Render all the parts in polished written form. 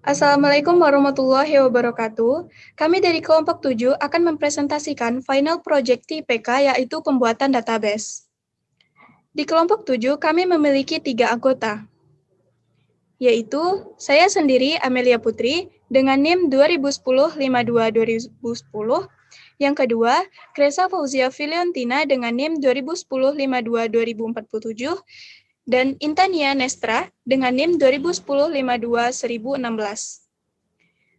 Assalamualaikum warahmatullahi wabarakatuh. Kami dari kelompok 7 akan mempresentasikan final project IPK yaitu pembuatan database. Di kelompok 7 kami memiliki 3 anggota, yaitu saya sendiri Amelia Putri dengan NIM 2010-52-2010. Yang kedua, Gresa Fauzia Filiontina dengan NIM 2010-52-2047. Dan Intania Nestra dengan NIM 2010-52-1016.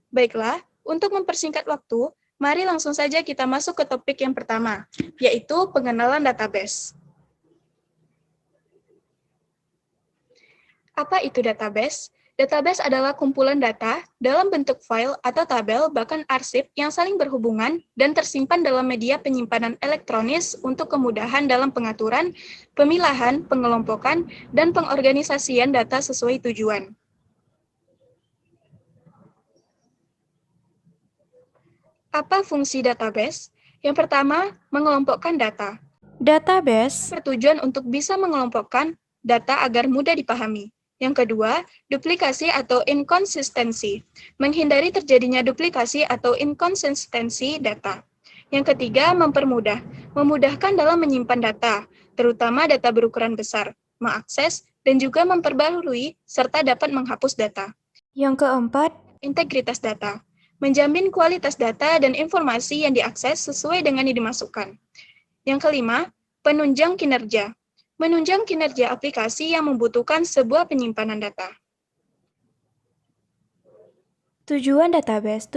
Baiklah, untuk mempersingkat waktu, mari langsung saja kita masuk ke topik yang pertama, yaitu pengenalan database. Apa itu database? Database adalah kumpulan data dalam bentuk file atau tabel, bahkan arsip yang saling berhubungan dan tersimpan dalam media penyimpanan elektronis untuk kemudahan dalam pengaturan, pemilahan, pengelompokan, dan pengorganisasian data sesuai tujuan. Apa fungsi database? Yang pertama, mengelompokkan data. Database bertujuan untuk bisa mengelompokkan data agar mudah dipahami. Yang kedua, duplikasi atau inkonsistensi, menghindari terjadinya duplikasi atau inkonsistensi data. Yang ketiga, mempermudah, memudahkan dalam menyimpan data, terutama data berukuran besar, mengakses, dan juga memperbarui, serta dapat menghapus data. Yang keempat, integritas data, menjamin kualitas data dan informasi yang diakses sesuai dengan yang dimasukkan. Yang kelima, penunjang kinerja, menunjang kinerja aplikasi yang membutuhkan sebuah penyimpanan data. Tujuan database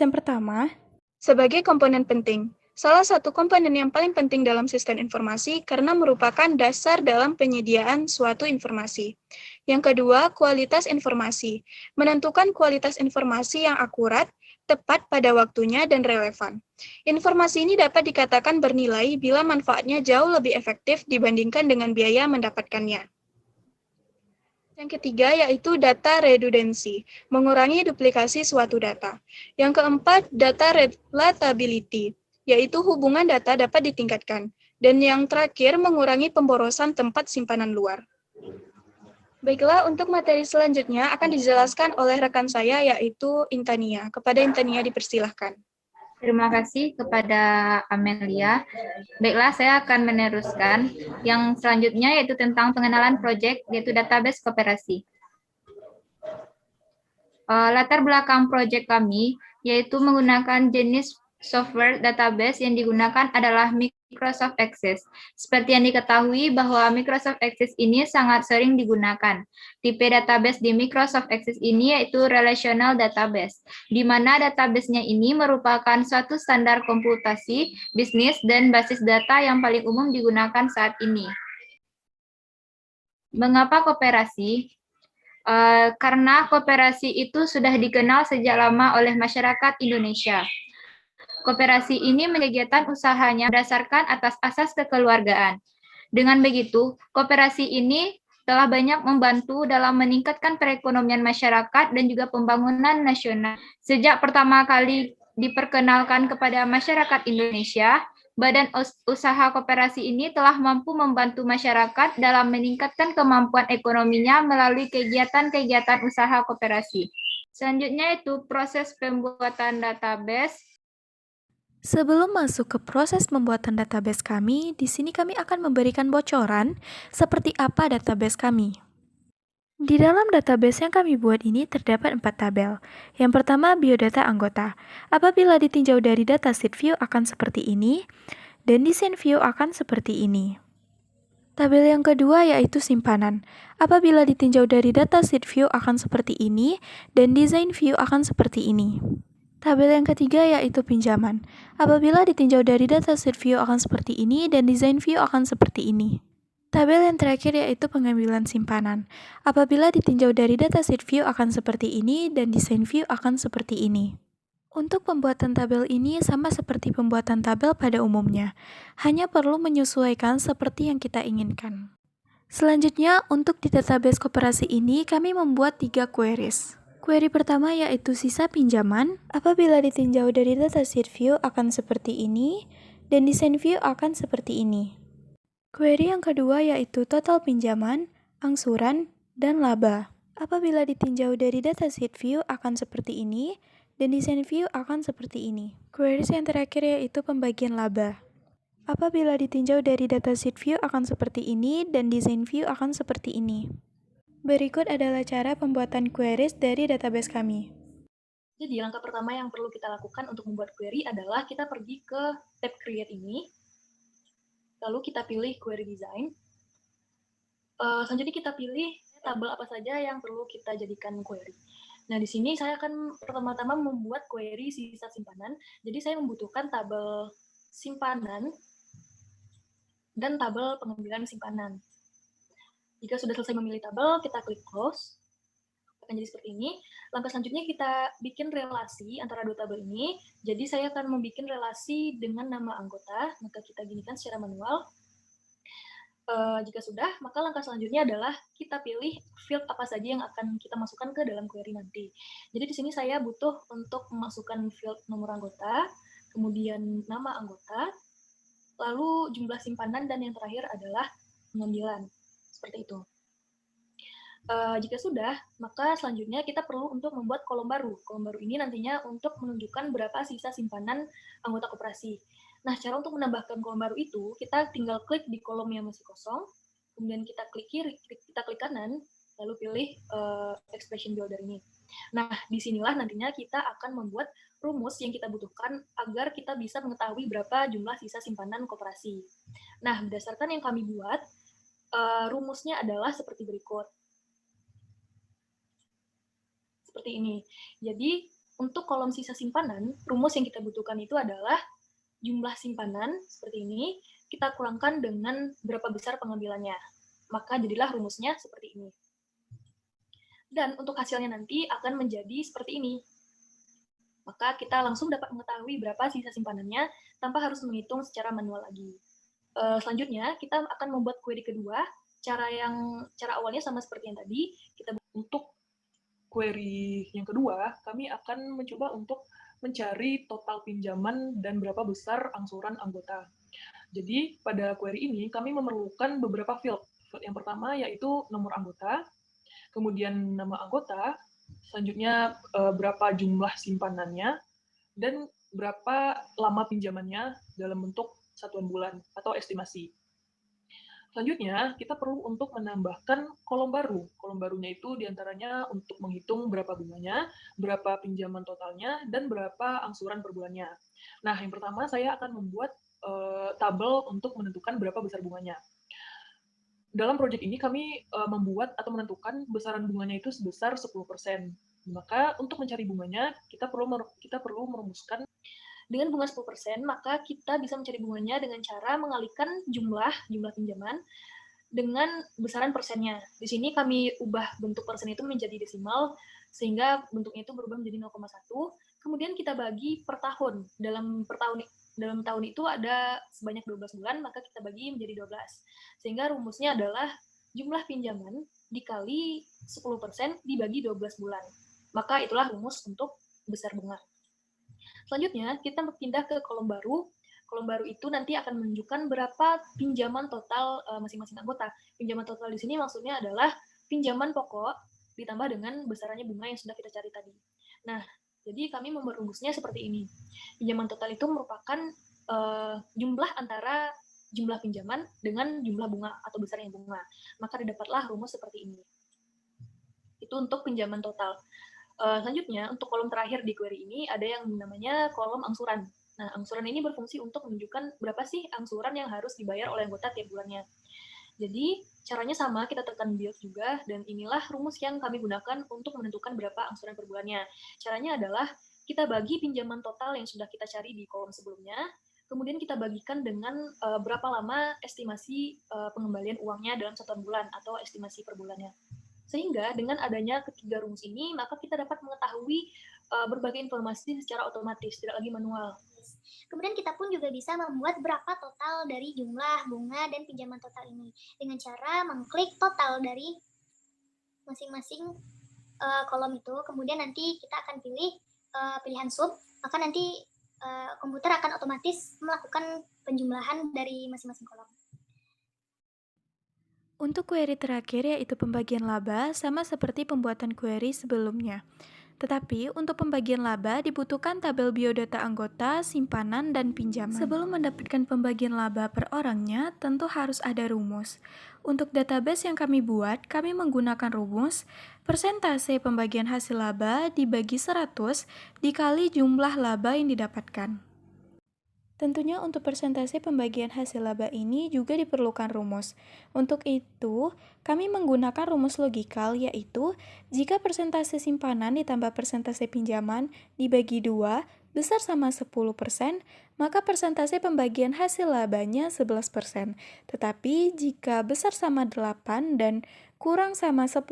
yang pertama, sebagai komponen penting. Salah satu komponen yang paling penting dalam sistem informasi karena merupakan dasar dalam penyediaan suatu informasi. Yang kedua, kualitas informasi. Menentukan kualitas informasi yang akurat, tepat pada waktunya, dan relevan. Informasi ini dapat dikatakan bernilai bila manfaatnya jauh lebih efektif dibandingkan dengan biaya mendapatkannya. Yang ketiga yaitu data redundancy, mengurangi duplikasi suatu data. Yang keempat, data relatability, yaitu hubungan data dapat ditingkatkan. Dan yang terakhir, mengurangi pemborosan tempat simpanan luar. Baiklah, untuk materi selanjutnya akan dijelaskan oleh rekan saya, yaitu Intania. Kepada Intania dipersilahkan. Terima kasih kepada Amelia. Baiklah, saya akan meneruskan yang selanjutnya yaitu tentang pengenalan proyek, yaitu database koperasi. Latar belakang proyek kami yaitu menggunakan jenis software database yang digunakan adalah Microsoft Access. Seperti yang diketahui bahwa Microsoft Access ini sangat sering digunakan. Tipe database di Microsoft Access ini yaitu relational database, di mana database-nya ini merupakan suatu standar komputasi, bisnis, dan basis data yang paling umum digunakan saat ini. Mengapa koperasi? Karena koperasi itu sudah dikenal sejak lama oleh masyarakat Indonesia. Koperasi ini kegiatan usahanya berdasarkan atas asas kekeluargaan. Dengan begitu, koperasi ini telah banyak membantu dalam meningkatkan perekonomian masyarakat dan juga pembangunan nasional. Sejak pertama kali diperkenalkan kepada masyarakat Indonesia, Badan Usaha Koperasi ini telah mampu membantu masyarakat dalam meningkatkan kemampuan ekonominya melalui kegiatan-kegiatan usaha koperasi. Selanjutnya itu proses pembuatan database. Sebelum masuk ke proses pembuatan database kami, di sini kami akan memberikan bocoran seperti apa database kami. Di dalam database yang kami buat ini terdapat 4 tabel. Yang pertama, biodata anggota. Apabila ditinjau dari data sheet view akan seperti ini, dan di scene view akan seperti ini. Tabel yang kedua yaitu simpanan. Apabila ditinjau dari data sheet view akan seperti ini, dan design view akan seperti ini. Tabel yang ketiga yaitu pinjaman. Apabila ditinjau dari data sheet view akan seperti ini, dan design view akan seperti ini. Tabel yang terakhir yaitu pengambilan simpanan. Apabila ditinjau dari data sheet view akan seperti ini, dan design view akan seperti ini. Untuk pembuatan tabel ini sama seperti pembuatan tabel pada umumnya, hanya perlu menyesuaikan seperti yang kita inginkan. Selanjutnya, untuk di database koperasi ini, kami membuat 3 queries. Query pertama yaitu sisa pinjaman. Apabila ditinjau dari data sheet view akan seperti ini, dan design view akan seperti ini. Query yang kedua yaitu total pinjaman, angsuran, dan laba. Apabila ditinjau dari datasheet view akan seperti ini, dan desain view akan seperti ini. Queries yang terakhir yaitu pembagian laba. Apabila ditinjau dari datasheet view akan seperti ini, dan desain view akan seperti ini. Berikut adalah cara pembuatan queries dari database kami. Jadi langkah pertama yang perlu kita lakukan untuk membuat query adalah kita pergi ke tab Create ini, lalu kita pilih Query Design. Selanjutnya kita pilih tabel apa saja yang perlu kita jadikan query. Nah, di sini saya akan pertama-tama membuat query sisa simpanan. Jadi saya membutuhkan tabel simpanan dan tabel pengambilan simpanan. Jika sudah selesai memilih tabel, kita klik Close. Akan jadi seperti ini. Langkah selanjutnya kita bikin relasi antara dua tabel ini. Jadi saya akan membuat relasi dengan nama anggota, maka kita ginikan secara manual. Jika sudah, maka langkah selanjutnya adalah kita pilih field apa saja yang akan kita masukkan ke dalam query nanti. Jadi di sini saya butuh untuk memasukkan field nomor anggota, kemudian nama anggota, lalu jumlah simpanan, dan yang terakhir adalah pengambilan. Seperti itu. Jika sudah, maka selanjutnya kita perlu untuk membuat kolom baru. Kolom baru ini nantinya untuk menunjukkan berapa sisa simpanan anggota koperasi. Nah, cara untuk menambahkan kolom baru itu, kita tinggal klik di kolom yang masih kosong, kemudian kita klik kiri, kita klik kanan, lalu pilih expression builder ini. Nah, disinilah nantinya kita akan membuat rumus yang kita butuhkan agar kita bisa mengetahui berapa jumlah sisa simpanan koperasi. Nah, berdasarkan yang kami buat, rumusnya adalah seperti berikut. Seperti ini. Jadi, untuk kolom sisa simpanan, rumus yang kita butuhkan itu adalah jumlah simpanan, seperti ini, kita kurangkan dengan berapa besar pengambilannya. Maka jadilah rumusnya seperti ini. Dan untuk hasilnya nanti akan menjadi seperti ini. Maka kita langsung dapat mengetahui berapa sisa simpanannya tanpa harus menghitung secara manual lagi. Selanjutnya, kita akan membuat query kedua. Cara awalnya sama seperti yang tadi. Kita untuk query yang kedua, kami akan mencoba untuk mencari total pinjaman dan berapa besar angsuran anggota. Jadi, pada query ini kami memerlukan beberapa field. Field yang pertama yaitu nomor anggota, kemudian nama anggota, selanjutnya berapa jumlah simpanannya, dan berapa lama pinjamannya dalam bentuk satuan bulan atau estimasi. Selanjutnya, kita perlu untuk menambahkan kolom baru. Kolom barunya itu diantaranya untuk menghitung berapa bunganya, berapa pinjaman totalnya, dan berapa angsuran per bulannya. Nah, yang pertama saya akan membuat tabel untuk menentukan berapa besar bunganya. Dalam proyek ini kami membuat atau menentukan besaran bunganya itu sebesar 10%. Maka untuk mencari bunganya, kita perlu merumuskan dengan bunga 10%, maka kita bisa mencari bunganya dengan cara mengalihkan jumlah pinjaman dengan besaran persennya. Di sini kami ubah bentuk persen itu menjadi desimal, sehingga bentuknya itu berubah menjadi 0,1. Kemudian kita bagi per tahun. Dalam tahun itu ada sebanyak 12 bulan, maka kita bagi menjadi 12. Sehingga rumusnya adalah jumlah pinjaman dikali 10% dibagi 12 bulan. Maka itulah rumus untuk besar bunga. Selanjutnya, kita pindah ke kolom baru. Kolom baru itu nanti akan menunjukkan berapa pinjaman total masing-masing anggota. Pinjaman total di sini maksudnya adalah pinjaman pokok ditambah dengan besarannya bunga yang sudah kita cari tadi. Nah, jadi kami merumusnya seperti ini. Pinjaman total itu merupakan jumlah antara jumlah pinjaman dengan jumlah bunga atau besarnya bunga. Maka didapatlah rumus seperti ini. Itu untuk pinjaman total. Selanjutnya, untuk kolom terakhir di query ini ada yang namanya kolom angsuran. Nah, angsuran ini berfungsi untuk menunjukkan berapa sih angsuran yang harus dibayar oleh anggota tiap bulannya. Jadi, caranya sama, kita tekan build juga, dan inilah rumus yang kami gunakan untuk menentukan berapa angsuran per bulannya. Caranya adalah kita bagi pinjaman total yang sudah kita cari di kolom sebelumnya, kemudian kita bagikan dengan berapa lama estimasi pengembalian uangnya dalam satuan bulan atau estimasi per bulannya. Sehingga dengan adanya ketiga rumus ini, maka kita dapat mengetahui berbagai informasi secara otomatis, tidak lagi manual. Kemudian kita pun juga bisa membuat berapa total dari jumlah bunga dan pinjaman total ini dengan cara mengklik total dari masing-masing kolom itu. Kemudian nanti kita akan pilih pilihan sub, maka nanti komputer akan otomatis melakukan penjumlahan dari masing-masing kolom. Untuk query terakhir yaitu pembagian laba sama seperti pembuatan query sebelumnya. Tetapi untuk pembagian laba dibutuhkan tabel biodata anggota, simpanan, dan pinjaman. Sebelum mendapatkan pembagian laba per orangnya, tentu harus ada rumus. Untuk database yang kami buat, kami menggunakan rumus persentase pembagian hasil laba dibagi 100 dikali jumlah laba yang didapatkan. Tentunya untuk persentase pembagian hasil laba ini juga diperlukan rumus. Untuk itu, kami menggunakan rumus logikal yaitu jika persentase simpanan ditambah persentase pinjaman dibagi 2 besar sama 10%, maka persentase pembagian hasil labanya 11%. Tetapi jika besar sama 8 dan kurang sama 10,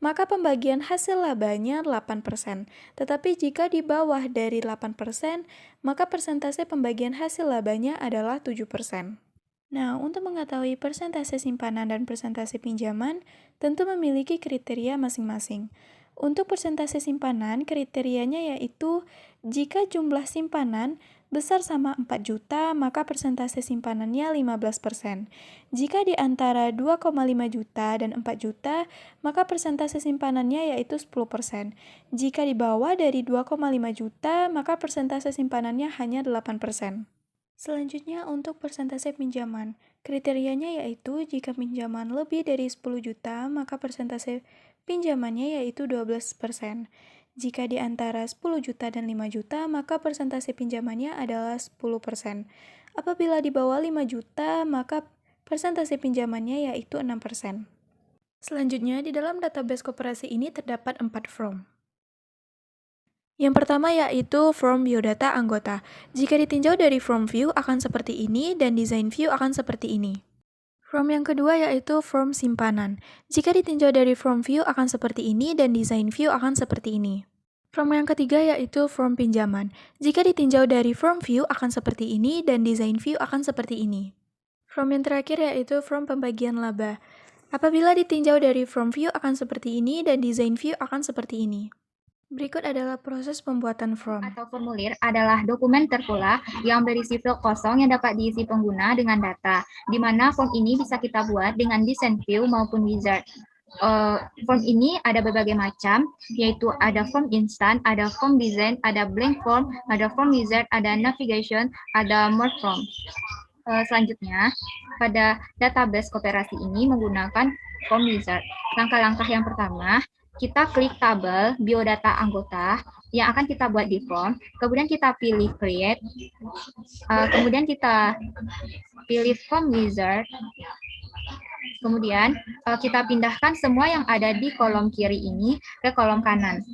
maka pembagian hasil labanya 8%. Tetapi jika di bawah dari 8%, maka persentase pembagian hasil labanya adalah 7%. Nah, untuk mengetahui persentase simpanan dan persentase pinjaman, tentu memiliki kriteria masing-masing. Untuk persentase simpanan, kriterianya yaitu jika jumlah simpanan besar sama 4 juta, maka persentase simpanannya 15%. Jika di antara 2,5 juta dan 4 juta, maka persentase simpanannya yaitu 10%. Jika di bawah dari 2,5 juta, maka persentase simpanannya hanya 8%. Selanjutnya untuk persentase pinjaman. Kriterianya yaitu jika pinjaman lebih dari 10 juta, maka persentase pinjamannya yaitu 12%. Jika di antara 10 juta dan 5 juta, maka persentase pinjamannya adalah 10%. Apabila di bawah 5 juta, maka persentase pinjamannya yaitu 6%. Selanjutnya, di dalam database koperasi ini terdapat 4 form. Yang pertama yaitu form biodata anggota. Jika ditinjau dari form view akan seperti ini dan design view akan seperti ini. Form yang kedua yaitu form simpanan. Jika ditinjau dari form view akan seperti ini dan design view akan seperti ini. Form yang ketiga yaitu form pinjaman. Jika ditinjau dari form view akan seperti ini dan design view akan seperti ini. Form yang terakhir yaitu form pembagian laba. Apabila ditinjau dari form view akan seperti ini dan design view akan seperti ini. Berikut adalah proses pembuatan form. Atau formulir adalah dokumen terpola yang berisi field kosong yang dapat diisi pengguna dengan data, di mana form ini bisa kita buat dengan design view maupun wizard. Form ini ada berbagai macam, yaitu ada form instant, ada form design, ada blank form, ada form wizard, ada navigation, ada more form. Selanjutnya, pada database koperasi ini menggunakan form wizard. Langkah-langkah yang pertama, kita klik tabel biodata anggota yang akan kita buat di form, kemudian kita pilih create, kemudian kita pilih form wizard, kemudian kita pindahkan semua yang ada di kolom kiri ini ke kolom kanan.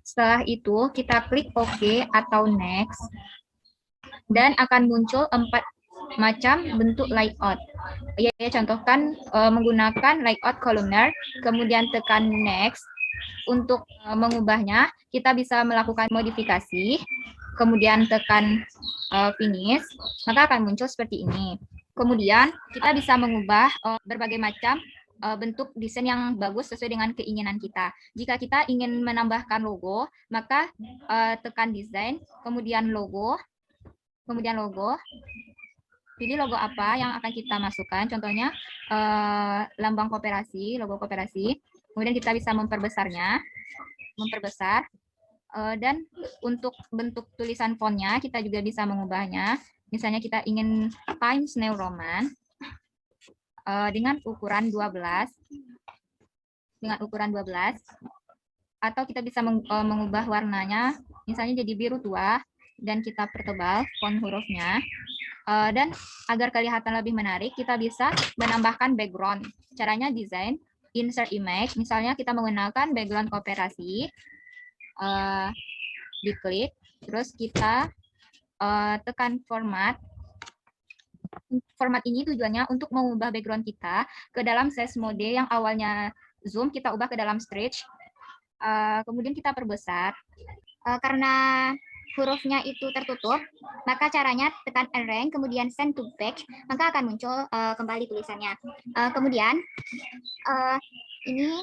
Setelah itu kita klik OK atau next, dan akan muncul 4 macam bentuk layout. Ya, contohkan menggunakan layout kolumner, kemudian tekan next. Untuk mengubahnya, kita bisa melakukan modifikasi, kemudian tekan finish, maka akan muncul seperti ini. Kemudian kita bisa mengubah berbagai macam bentuk desain yang bagus sesuai dengan keinginan kita. Jika kita ingin menambahkan logo, maka tekan desain, kemudian logo, pilih logo apa yang akan kita masukkan, contohnya lambang koperasi, logo koperasi. Kemudian kita bisa memperbesar, dan untuk bentuk tulisan fontnya kita juga bisa mengubahnya. Misalnya kita ingin Times New Roman dengan ukuran 12, atau kita bisa mengubah warnanya, misalnya jadi biru tua, dan kita pertebal font hurufnya. Dan agar kelihatan lebih menarik, kita bisa menambahkan background. Caranya desain, insert image, misalnya kita menggunakan background koperasi, diklik, terus kita tekan format. Format ini tujuannya untuk mengubah background kita ke dalam size mode yang awalnya zoom, kita ubah ke dalam stretch. Kemudian kita perbesar. Karena hurufnya itu tertutup, maka caranya tekan arrange, kemudian send to back, maka akan muncul kembali tulisannya. Kemudian ini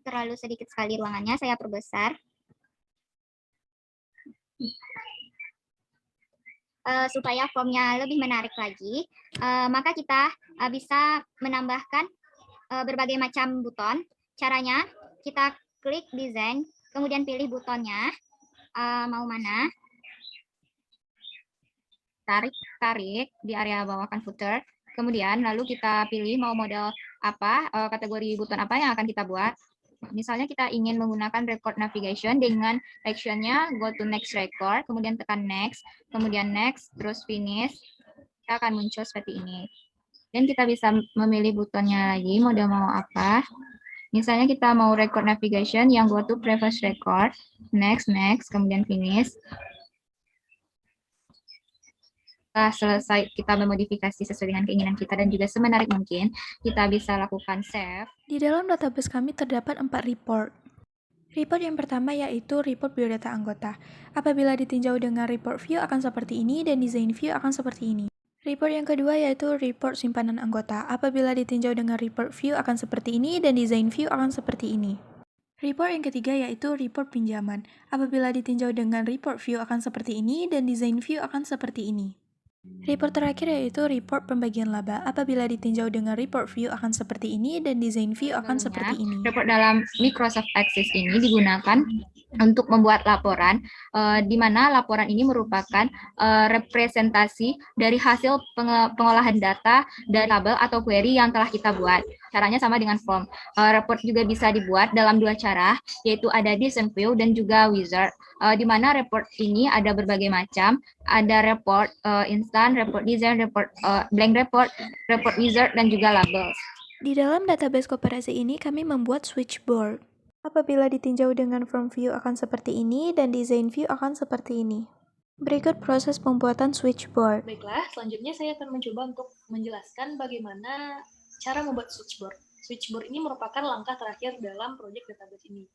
terlalu sedikit sekali ruangannya, saya perbesar. Supaya formnya lebih menarik lagi, maka kita bisa menambahkan berbagai macam buton. Caranya kita klik desain, kemudian pilih butonnya, mau mana, tarik di area bawah kan footer, kemudian lalu kita pilih mau model apa, kategori buton apa yang akan kita buat. Misalnya kita ingin menggunakan record navigation dengan actionnya go to next record, kemudian tekan next, kemudian next, terus finish, kita akan muncul seperti ini. Dan kita bisa memilih butonnya lagi, model mau apa. Misalnya kita mau record navigation yang go to previous record, next, kemudian finish. Setelah selesai kita memodifikasi sesuai dengan keinginan kita dan juga semenarik mungkin, kita bisa lakukan save. Di dalam database kami terdapat 4 report. Report yang pertama yaitu report biodata anggota. Apabila ditinjau dengan report view akan seperti ini dan design view akan seperti ini. Report yang kedua yaitu report simpanan anggota. Apabila ditinjau dengan report view akan seperti ini dan design view akan seperti ini. Report yang ketiga yaitu report pinjaman. Apabila ditinjau dengan report view akan seperti ini dan design view akan seperti ini. Report terakhir yaitu report pembagian laba. Apabila ditinjau dengan report view akan seperti ini dan design view akan seperti ini. Report dalam Microsoft Access ini digunakan untuk membuat laporan, di mana laporan ini merupakan representasi dari hasil pengolahan data dari tabel atau query yang telah kita buat. Caranya sama dengan form. Report juga bisa dibuat dalam dua cara, yaitu ada design view dan juga wizard. Di mana report ini ada berbagai macam, ada report instan, report design, report blank report, report wizard, dan juga label. Di dalam database koperasi ini kami membuat switchboard. Apabila ditinjau dengan from view akan seperti ini dan design view akan seperti ini. Berikut proses pembuatan switchboard. Baiklah, selanjutnya saya akan mencoba untuk menjelaskan bagaimana cara membuat switchboard. Switchboard ini merupakan langkah terakhir dalam proyek database ini.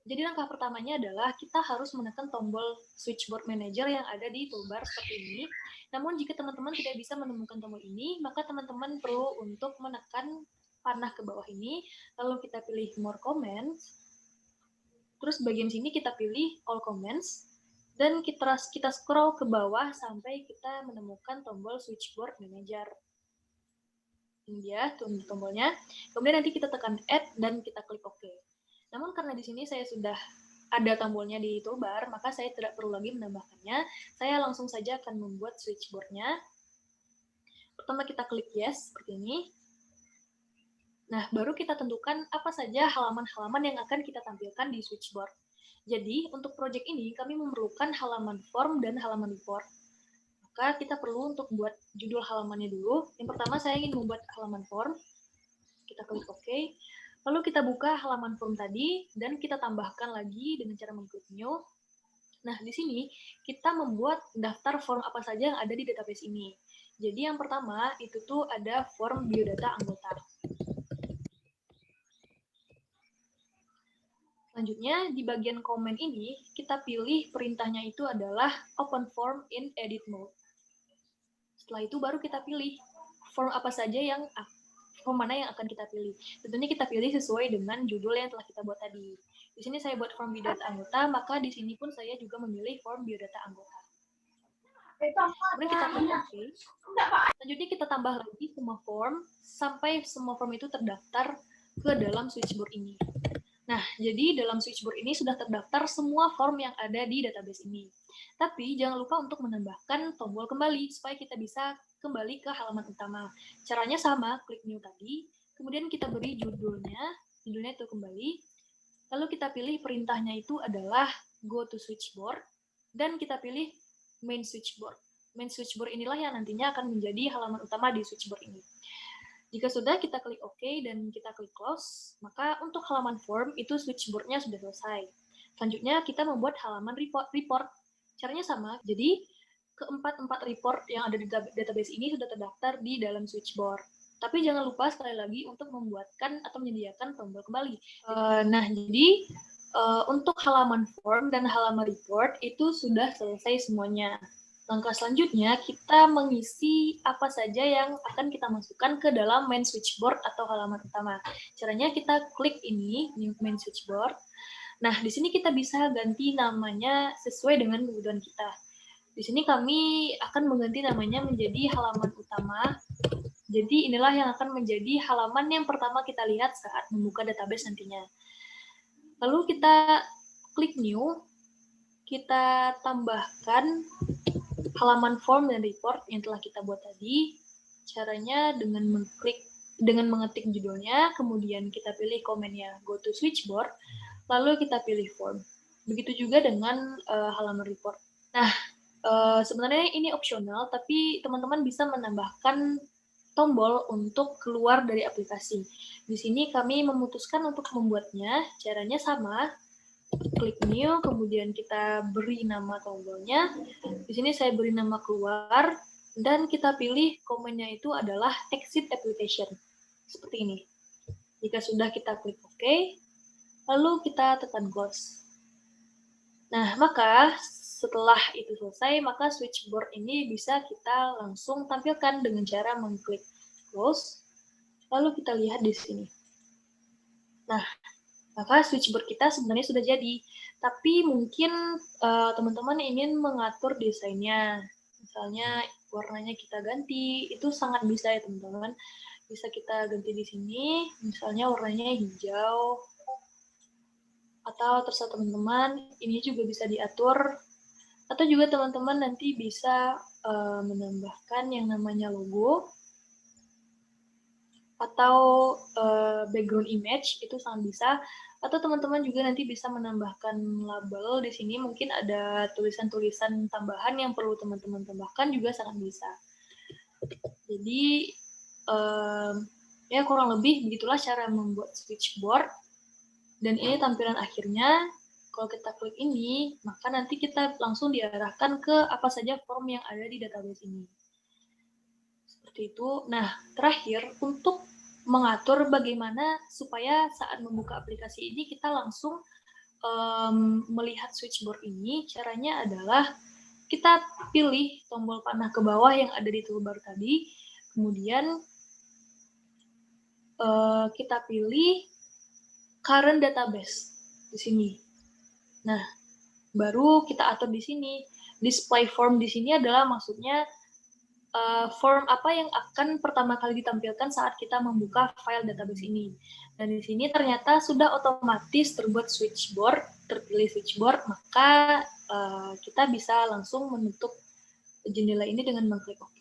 Jadi langkah pertamanya adalah kita harus menekan tombol switchboard manager yang ada di toolbar seperti ini. Namun jika teman-teman tidak bisa menemukan tombol ini, maka teman-teman perlu untuk menekan panah ke bawah ini, lalu kita pilih more comments, terus bagian sini kita pilih all comments, dan kita scroll ke bawah sampai kita menemukan tombol switchboard manager. Ini dia tombolnya. Kemudian nanti kita tekan add dan kita klik OK. Namun karena di sini saya sudah ada tombolnya di toolbar, maka saya tidak perlu lagi menambahkannya. Saya langsung saja akan membuat switchboard-nya. Pertama kita klik yes, seperti ini. Nah, baru kita tentukan apa saja halaman-halaman yang akan kita tampilkan di switchboard. Jadi, untuk project ini kami memerlukan halaman form dan halaman report. Maka kita perlu untuk buat judul halamannya dulu. Yang pertama saya ingin membuat halaman form. Kita klik OK. Lalu kita buka halaman form tadi dan kita tambahkan lagi dengan cara mengklik new. Nah, di sini kita membuat daftar form apa saja yang ada di database ini. Jadi yang pertama itu tuh ada form biodata anggota. Selanjutnya, di bagian komen ini, kita pilih perintahnya itu adalah open form in edit mode. Setelah itu baru kita pilih form apa saja form mana yang akan kita pilih. Tentunya kita pilih sesuai dengan judul yang telah kita buat tadi. Di sini saya buat form biodata anggota, maka di sini pun saya juga memilih form biodata anggota. Kemudian kita klik OK. Selanjutnya kita tambah lagi semua form, sampai semua form itu terdaftar ke dalam switchboard ini. Nah, jadi dalam switchboard ini sudah terdaftar semua form yang ada di database ini. Tapi jangan lupa untuk menambahkan tombol kembali supaya kita bisa kembali ke halaman utama. Caranya sama, klik new tadi, kemudian kita beri judulnya itu kembali, lalu kita pilih perintahnya itu adalah go to switchboard, dan kita pilih main switchboard. Main switchboard inilah yang nantinya akan menjadi halaman utama di switchboard ini. Jika sudah, kita klik OK dan kita klik close, maka untuk halaman form itu switchboard-nya sudah selesai. Selanjutnya kita membuat halaman report. Caranya sama, jadi keempat report yang ada di database ini sudah terdaftar di dalam switchboard. Tapi jangan lupa sekali lagi untuk membuatkan atau menyediakan tombol kembali. Untuk halaman form dan halaman report itu sudah selesai semuanya. Langkah selanjutnya, kita mengisi apa saja yang akan kita masukkan ke dalam main switchboard atau halaman utama. Caranya kita klik ini, main switchboard. Nah, di sini kita bisa ganti namanya sesuai dengan kebutuhan kita. Di sini kami akan mengganti namanya menjadi halaman utama. Jadi inilah yang akan menjadi halaman yang pertama kita lihat saat membuka database nantinya. Lalu kita klik new, kita tambahkan halaman form dan report yang telah kita buat tadi. Caranya dengan mengetik judulnya, kemudian kita pilih komennya go to switchboard, lalu kita pilih form. Begitu juga dengan halaman report. Nah, sebenarnya ini opsional, tapi teman-teman bisa menambahkan tombol untuk keluar dari aplikasi. Di sini kami memutuskan untuk membuatnya, caranya sama, klik new, kemudian kita beri nama tombolnya. Di sini saya beri nama keluar, dan kita pilih komennya itu adalah exit application. Seperti ini. Jika sudah kita klik OK, lalu kita tekan close. Nah, maka setelah itu selesai, maka switchboard ini bisa kita langsung tampilkan dengan cara mengklik close, lalu kita lihat di sini. Nah, maka switchboard kita sebenarnya sudah jadi, tapi mungkin teman-teman ingin mengatur desainnya, misalnya warnanya kita ganti, itu sangat bisa ya teman-teman. Bisa kita ganti di sini, misalnya warnanya hijau, atau terserah teman-teman, ini juga bisa diatur. Atau juga teman-teman nanti bisa menambahkan yang namanya logo atau background image, itu sangat bisa. Atau teman-teman juga nanti bisa menambahkan label di sini, mungkin ada tulisan-tulisan tambahan yang perlu teman-teman tambahkan juga sangat bisa. Jadi ya kurang lebih begitulah cara membuat switchboard. Dan ini tampilan akhirnya. Kalau kita klik ini, maka nanti kita langsung diarahkan ke apa saja form yang ada di database ini. Seperti itu. Nah, terakhir, untuk mengatur bagaimana supaya saat membuka aplikasi ini kita langsung melihat switchboard ini, caranya adalah kita pilih tombol panah ke bawah yang ada di toolbar tadi, kemudian kita pilih current database di sini. Nah, baru kita atur di sini. Display form di sini adalah maksudnya form apa yang akan pertama kali ditampilkan saat kita membuka file database ini. Dan di sini ternyata sudah otomatis terbuat switchboard, terpilih switchboard, maka kita bisa langsung menutup jendela ini dengan mengklik OK.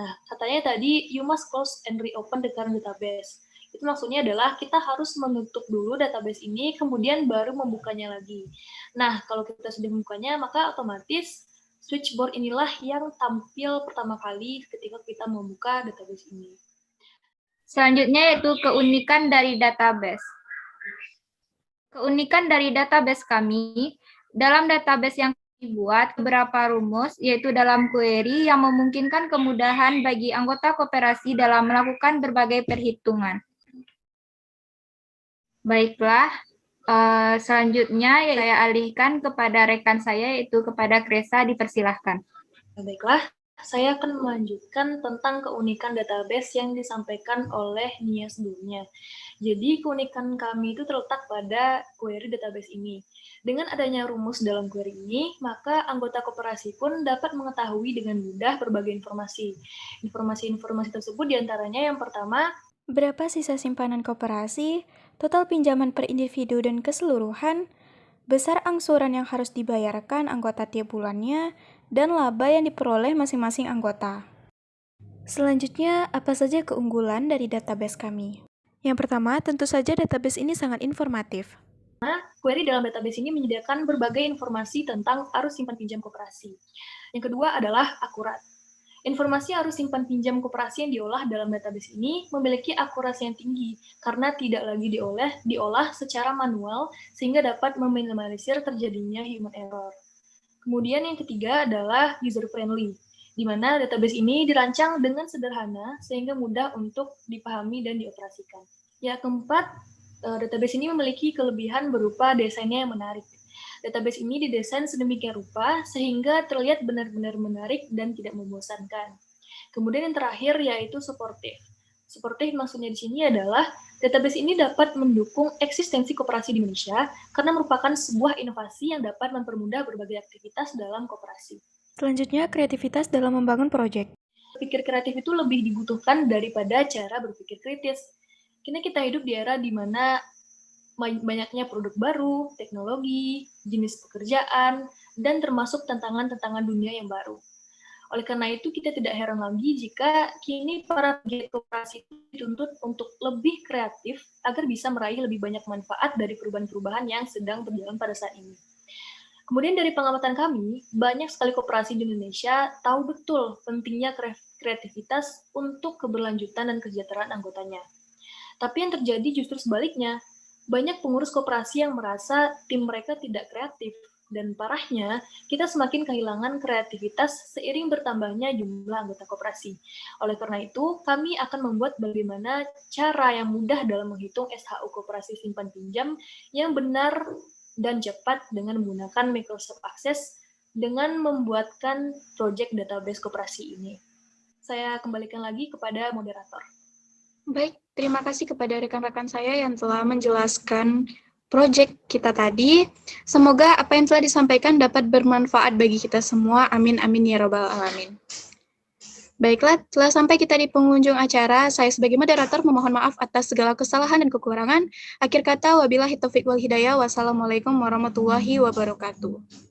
Nah, katanya tadi, you must close and reopen the current database. Itu maksudnya adalah kita harus menutup dulu database ini, kemudian baru membukanya lagi. Nah, kalau kita sudah membukanya, maka otomatis switchboard inilah yang tampil pertama kali ketika kita membuka database ini. Selanjutnya yaitu keunikan dari database. Keunikan dari database kami, dalam database yang dibuat beberapa rumus, yaitu dalam query yang memungkinkan kemudahan bagi anggota koperasi dalam melakukan berbagai perhitungan. Baiklah, selanjutnya saya alihkan kepada rekan saya, yaitu kepada Kresa, dipersilahkan. Baiklah, saya akan melanjutkan tentang keunikan database yang disampaikan oleh Nia sebelumnya. Jadi, keunikan kami itu terletak pada query database ini. Dengan adanya rumus dalam query ini, maka anggota koperasi pun dapat mengetahui dengan mudah berbagai informasi. Informasi-informasi tersebut diantaranya yang pertama, Berapa sisa simpanan koperasi, total pinjaman per individu dan keseluruhan, besar angsuran yang harus dibayarkan anggota tiap bulannya, dan laba yang diperoleh masing-masing anggota. Selanjutnya, apa saja keunggulan dari database kami? Yang pertama, tentu saja database ini sangat informatif. query dalam database ini menyediakan berbagai informasi tentang arus simpan pinjam koperasi. Yang kedua adalah akurat. Informasi arus simpan pinjam koperasi yang diolah dalam database ini memiliki akurasi yang tinggi karena tidak lagi diolah secara manual sehingga dapat meminimalisir terjadinya human error. Kemudian yang ketiga adalah user friendly, di mana database ini dirancang dengan sederhana sehingga mudah untuk dipahami dan dioperasikan. Yang keempat, database ini memiliki kelebihan berupa desainnya yang menarik. Database ini didesain sedemikian rupa sehingga terlihat benar-benar menarik dan tidak membosankan. Kemudian yang terakhir yaitu supportive. Supportive maksudnya di sini adalah database ini dapat mendukung eksistensi koperasi di Indonesia karena merupakan sebuah inovasi yang dapat mempermudah berbagai aktivitas dalam koperasi. Selanjutnya, kreativitas dalam membangun proyek. berpikir kreatif itu lebih dibutuhkan daripada cara berpikir kritis. Kini kita hidup di era di mana banyaknya produk baru, teknologi, jenis pekerjaan, dan termasuk tantangan-tantangan dunia yang baru. Oleh karena itu, kita tidak heran lagi jika kini para pegiat koperasi itu dituntut untuk lebih kreatif agar bisa meraih lebih banyak manfaat dari perubahan-perubahan yang sedang berjalan pada saat ini. Kemudian dari pengamatan kami, banyak sekali koperasi di Indonesia tahu betul pentingnya kreativitas untuk keberlanjutan dan kesejahteraan anggotanya. Tapi yang terjadi justru sebaliknya, banyak pengurus koperasi yang merasa tim mereka tidak kreatif, dan parahnya, kita semakin kehilangan kreativitas seiring bertambahnya jumlah anggota koperasi. Oleh karena itu, kami akan membuat bagaimana cara yang mudah dalam menghitung SHU koperasi simpan pinjam yang benar dan cepat dengan menggunakan Microsoft Access dengan membuatkan project database koperasi ini. Saya kembalikan lagi kepada moderator. Baik, terima kasih kepada rekan-rekan saya yang telah menjelaskan proyek kita tadi. Semoga apa yang telah disampaikan dapat bermanfaat bagi kita semua. Amin, amin, ya robbal alamin. Baiklah, telah sampai kita di penghujung acara. Saya sebagai moderator memohon maaf atas segala kesalahan dan kekurangan. Akhir kata, wabillahi taufiq wal hidayah. Wassalamualaikum warahmatullahi wabarakatuh.